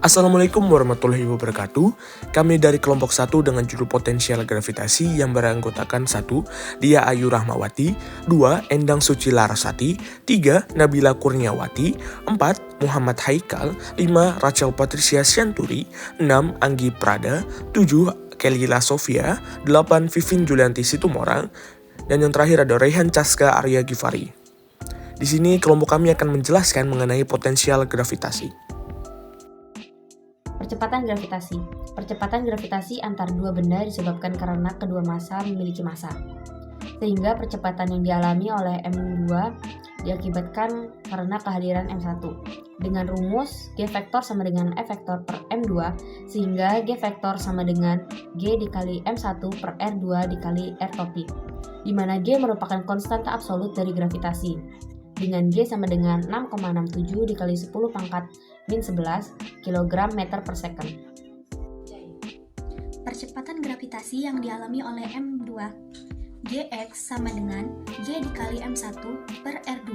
Assalamualaikum warahmatullahi wabarakatuh. Kami dari kelompok 1 dengan judul potensial gravitasi yang beranggotakan 1. Dia Ayu Rahmawati, 2. Endang Suci Larasati, 3. Nabila Kurniawati, 4. Muhammad Haikal, 5. Rachel Patricia Sianturi, 6. Anggi Prada, 7. Kelila Sofia, 8. Vivin Julianti Situmorang, dan yang terakhir ada Rehan Caska Arya Gifari. Di sini kelompok kami akan menjelaskan mengenai potensial gravitasi. Percepatan gravitasi. Percepatan gravitasi antar dua benda disebabkan karena kedua massa memiliki massa. Sehingga percepatan yang dialami oleh M2 diakibatkan karena kehadiran M1. Dengan rumus G vektor sama dengan F vektor per M2, sehingga G vektor sama dengan G dikali M1 per R2 dikali R topi, di mana G merupakan konstanta absolut dari gravitasi. Dengan G sama dengan 6,67 dikali 10 pangkat min 11 kg meter per second. Percepatan gravitasi yang dialami oleh M2, Gx sama dengan G dikali M1 per R2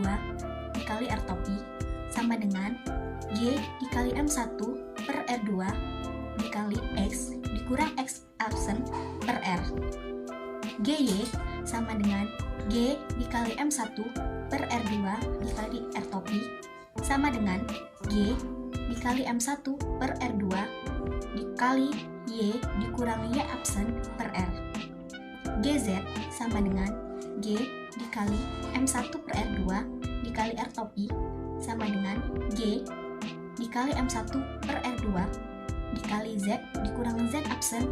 dikali R topi sama dengan G dikali M1 per R2 dikali X dikurang X absen per R. Gy sama dengan G dikali M1 per R2 dikali R topi sama dengan G dikali M1 per R2 dikali Y dikurang Y absen per R. Gz sama dengan G dikali M1 per R2 dikali R topi sama dengan G dikali M1 per R2 dikali Z dikurang Z absen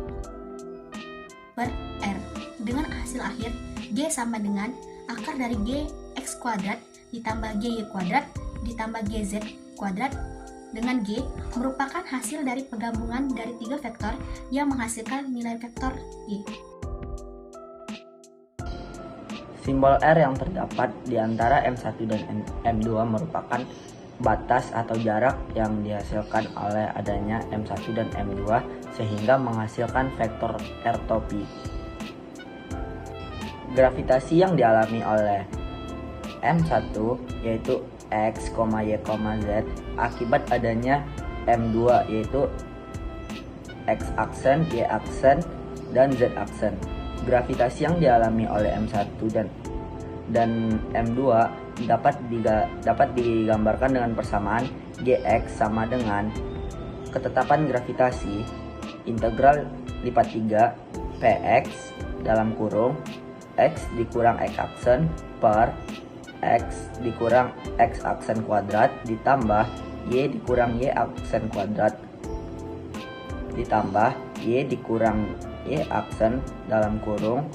per R. Dengan hasil akhir G sama dengan akar dari G X kuadrat ditambah GY kuadrat ditambah GZ kuadrat dengan G merupakan hasil dari penggabungan dari 3 vektor yang menghasilkan nilai vektor Y. Simbol R yang terdapat di antara M1 dan M2 merupakan batas atau jarak yang dihasilkan oleh adanya M1 dan M2 sehingga menghasilkan vektor R topi. Gravitasi yang dialami oleh M1 yaitu X, Y, Z akibat adanya M2 yaitu X aksen, Y aksen, dan Z aksen. Gravitasi yang dialami oleh M1 dan M2 dapat digambarkan dengan persamaan Gx sama dengan ketetapan gravitasi integral lipat 3 Px dalam kurung X dikurang X aksen per X dikurang X aksen kuadrat ditambah Y dikurang Y aksen kuadrat ditambah Y dikurang Y aksen dalam kurung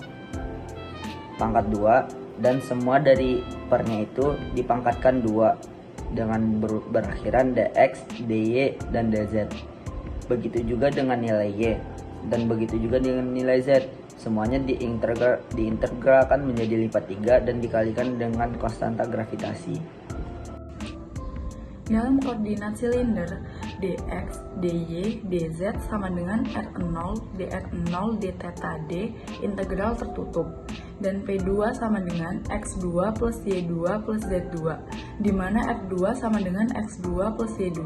pangkat 2 dan semua dari pernya itu dipangkatkan 2 dengan berakhiran dx, dy, dan dz. Begitu juga dengan nilai Y dan begitu juga dengan nilai Z. Semuanya diintegralkan menjadi lipat 3 dan dikalikan dengan konstanta gravitasi. Dalam koordinat silinder, dx, dy, dz sama dengan r0, dr0, dθ d integral tertutup, dan p2 sama dengan x2 plus y2 plus z2, di mana f2 sama dengan x2 plus y2.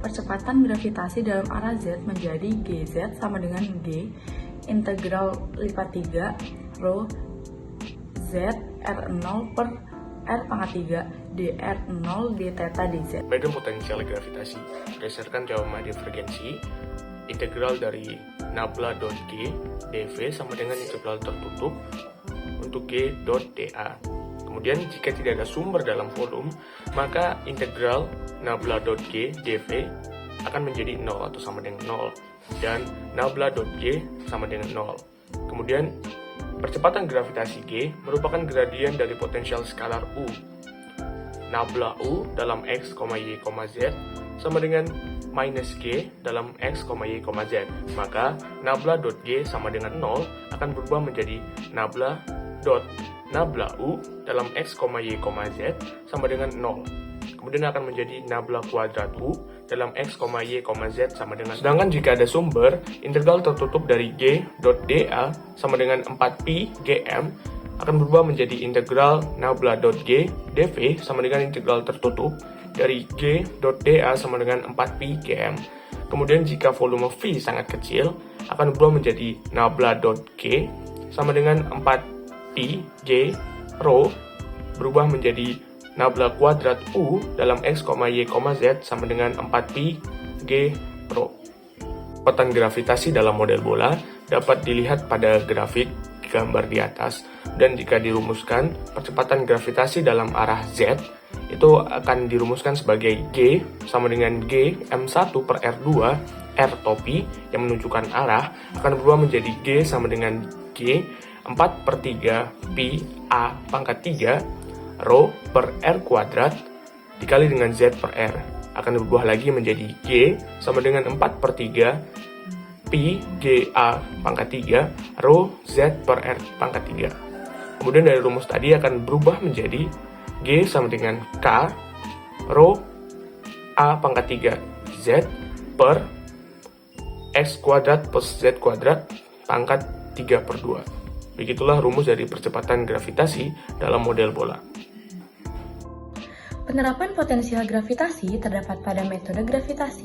Percepatan gravitasi dalam arah z menjadi gz sama dengan g integral lipat 3 rho z r0 per r pangkat 3 dr0 dθ dz. Badan potensial gravitasi berdasarkan teorema divergensi, integral dari nabla.g dv sama dengan integral tertutup untuk g dot da. Kemudian jika tidak ada sumber dalam volume, maka integral nabla.g dv akan menjadi 0 atau sama dengan 0 dan nabla.g sama dengan 0. Kemudian percepatan gravitasi G merupakan gradien dari potensial skalar U. Nabla U dalam X, Y, Z sama dengan minus G dalam X, Y, Z. Maka nabla.G sama dengan 0 akan berubah menjadi nabla U dalam X, Y, Z sama dengan 0. Kemudian akan menjadi nabla kuadrat U dalam X, Y, Z sama dengan. Sedangkan jika ada sumber, integral tertutup dari G dot dA sama dengan 4pi Gm akan berubah menjadi integral nabla dot G dV sama dengan integral tertutup dari G dot dA sama dengan 4pi Gm. Kemudian jika volume V sangat kecil, akan berubah menjadi nabla.G sama dengan 4pi G rho berubah menjadi nabla kuadrat U dalam X, Y, Z sama dengan 4pi G rho. Percepatan gravitasi dalam model bola dapat dilihat pada grafik gambar di atas, dan jika dirumuskan, percepatan gravitasi dalam arah Z itu akan dirumuskan sebagai G sama dengan G M1 per R2 R topi yang menunjukkan arah akan berubah menjadi G sama dengan G 4 per 3 pi A pangkat 3 rho per R kuadrat dikali dengan Z per R akan berubah lagi menjadi G sama dengan 4 per 3 pi G A pangkat 3 rho Z per R pangkat 3. Kemudian dari rumus tadi akan berubah menjadi G sama dengan K rho A pangkat 3 Z per X kuadrat plus Z kuadrat pangkat 3 per 2. Begitulah rumus dari percepatan gravitasi dalam model bola. Penerapan potensial gravitasi terdapat pada metode gravitasi,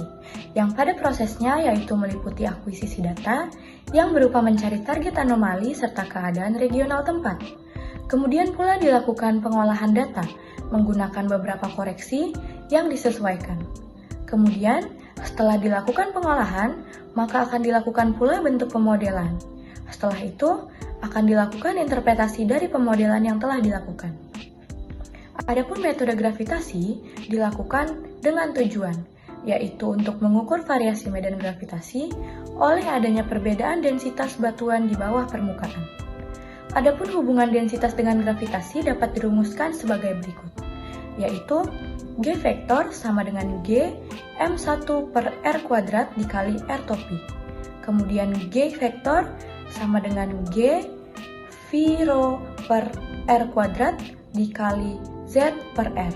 yang pada prosesnya yaitu meliputi akuisisi data yang berupa mencari target anomali serta keadaan regional tempat. Kemudian pula dilakukan pengolahan data menggunakan beberapa koreksi yang disesuaikan. Kemudian, setelah dilakukan pengolahan, maka akan dilakukan pula bentuk pemodelan. Setelah itu, akan dilakukan interpretasi dari pemodelan yang telah dilakukan. Adapun metode gravitasi dilakukan dengan tujuan, yaitu untuk mengukur variasi medan gravitasi oleh adanya perbedaan densitas batuan di bawah permukaan. Adapun hubungan densitas dengan gravitasi dapat dirumuskan sebagai berikut, yaitu G vektor sama dengan G M1 per R kuadrat dikali R topi. Kemudian G vektor sama dengan G V rho per R kuadrat dikali Z per R.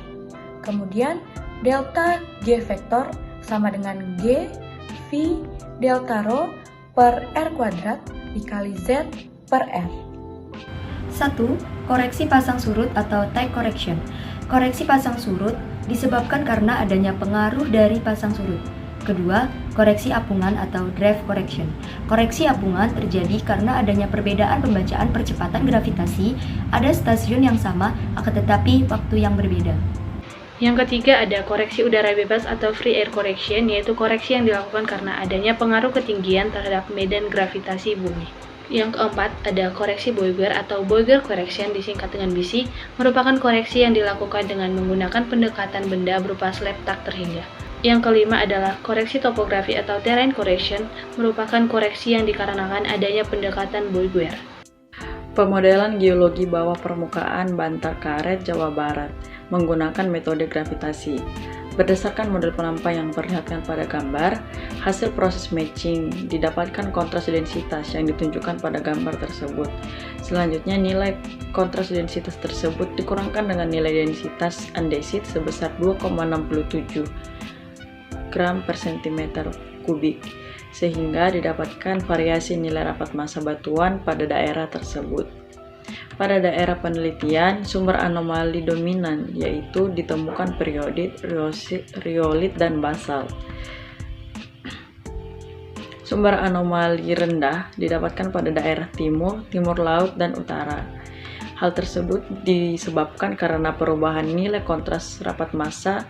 Kemudian delta G vektor sama dengan G V delta rho per R kuadrat dikali Z per R. 1. Koreksi pasang surut atau tide correction. Koreksi pasang surut disebabkan karena adanya pengaruh dari pasang surut. Kedua, koreksi apungan atau drift correction. Koreksi apungan terjadi karena adanya perbedaan pembacaan percepatan gravitasi ada stasiun yang sama akan tetapi waktu yang berbeda. Yang ketiga ada koreksi udara bebas atau free air correction, yaitu koreksi yang dilakukan karena adanya pengaruh ketinggian terhadap medan gravitasi bumi. Yang keempat ada koreksi Boyer atau Boyer correction, disingkat dengan BC, merupakan koreksi yang dilakukan dengan menggunakan pendekatan benda berupa slab tak terhingga. Yang kelima adalah koreksi topografi atau terrain correction, merupakan koreksi yang dikarenakan adanya pendekatan Boyer. Pemodelan geologi bawah permukaan Bantar Karet, Jawa Barat menggunakan metode gravitasi. Berdasarkan model penampang yang diperlihatkan pada gambar, hasil proses matching didapatkan kontras densitas yang ditunjukkan pada gambar tersebut. Selanjutnya, nilai kontras densitas tersebut dikurangkan dengan nilai densitas andesit sebesar 2,67 gram per cm kubik, sehingga didapatkan variasi nilai rapat massa batuan pada daerah tersebut. Pada daerah penelitian, sumber anomali dominan yaitu ditemukan periodit, riolit, dan basal. Sumber anomali rendah didapatkan pada daerah timur, timur laut, dan utara. Hal tersebut disebabkan karena perubahan nilai kontras rapat massa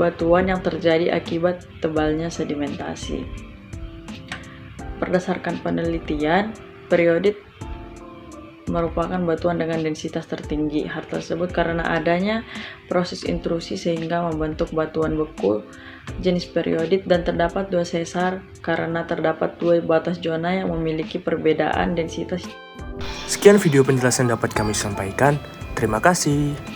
batuan yang terjadi akibat tebalnya sedimentasi. Berdasarkan penelitian, periodit merupakan batuan dengan densitas tertinggi. Hal tersebut karena adanya proses intrusi sehingga membentuk batuan beku jenis periodit, dan terdapat dua sesar karena terdapat dua batas zona yang memiliki perbedaan densitas. Sekian video penjelasan dapat kami sampaikan. Terima kasih.